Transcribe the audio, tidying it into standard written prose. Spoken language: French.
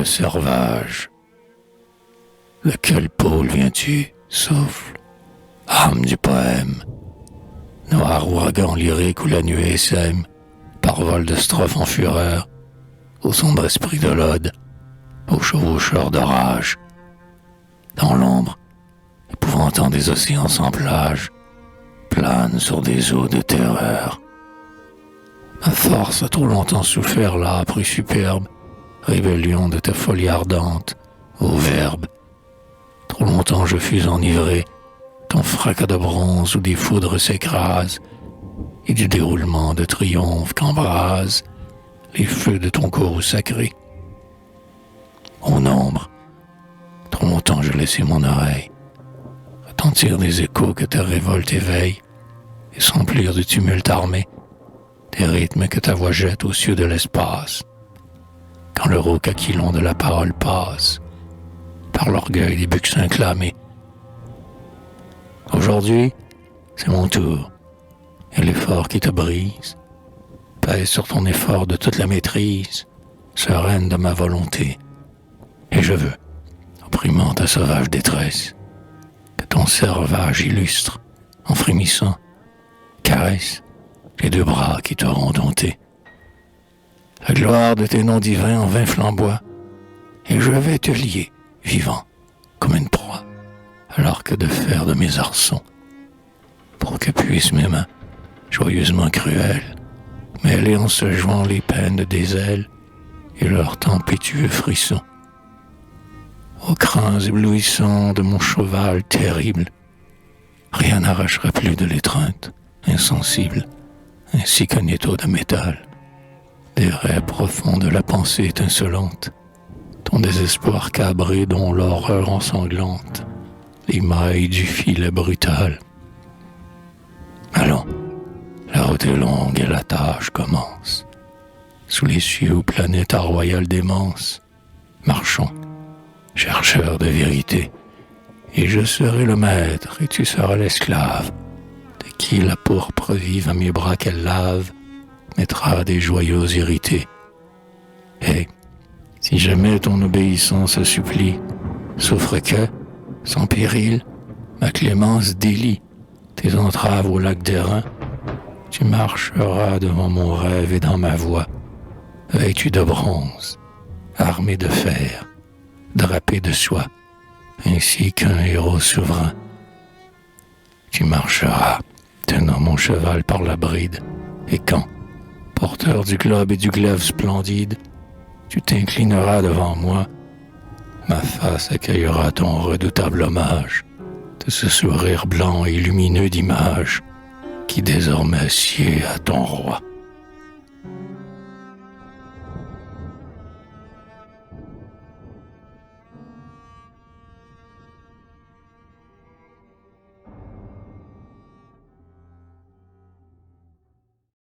le servage. De quel pôle viens-tu, souffle, âme du poème? Noir ouragan lyrique où la nuée sème, par vol de strophes en fureur, au sombre esprit de l'ode, au chevaucheur d'orage. Dans l'ombre, épouvantant des océans sans plage, plane sur des eaux de terreur. Ma force a trop longtemps souffert l'âpre et superbe rébellion de ta folie ardente, ô verbe. Trop longtemps je fus enivré, ton fracas de bronze où des foudres s'écrasent, et du déroulement de triomphe qu'embrasent les feux de ton courroux sacré. Ô nombre, trop longtemps je laissais mon oreille retentir des échos que ta révolte éveille et s'emplir du tumulte armé des rythmes que ta voix jette aux cieux de l'espace. Quand le rauque aquilon de la parole passe par l'orgueil des buccins inclamés. Aujourd'hui, c'est mon tour, et l'effort qui te brise pèse sur ton effort de toute la maîtrise, sereine de ma volonté. Et je veux, opprimant ta sauvage détresse, que ton servage illustre, en frémissant, caresse les deux bras qui t'auront dompté. La gloire de tes noms divins en 20 flamboies, et je vais te lier, vivant, comme une proie, alors que de faire de mes arçons, pour que puissent mes mains, joyeusement cruelles, mêler en se joint les peines des ailes et leurs tempétueux frissons. Aux crins éblouissants de mon cheval terrible, rien n'arrachera plus de l'étreinte, insensible, ainsi qu'un étau de métal. Des rêves profonds de la pensée étincelante, ton désespoir cabré dont l'horreur ensanglante les mailles du filet brutal. Allons, la route est longue et la tâche commence. Sous les cieux où planète ta royale démence, marchons, chercheurs de vérité, et je serai le maître et tu seras l'esclave, de qui la pourpre vive à mes bras qu'elle lave mettra des joyaux irrités. Et si jamais ton obéissance supplie, souffre que, sans péril, ma clémence délie tes entraves au lac d'airain, tu marcheras devant mon rêve et dans ma voix, vêtu de bronze, armé de fer, drapé de soie, ainsi qu'un héros souverain. Tu marcheras, tenant mon cheval par la bride, et quand, porteur du globe et du glaive splendide, tu t'inclineras devant moi, ma face accueillera ton redoutable hommage, de ce sourire blanc et lumineux d'image qui désormais sied à ton roi.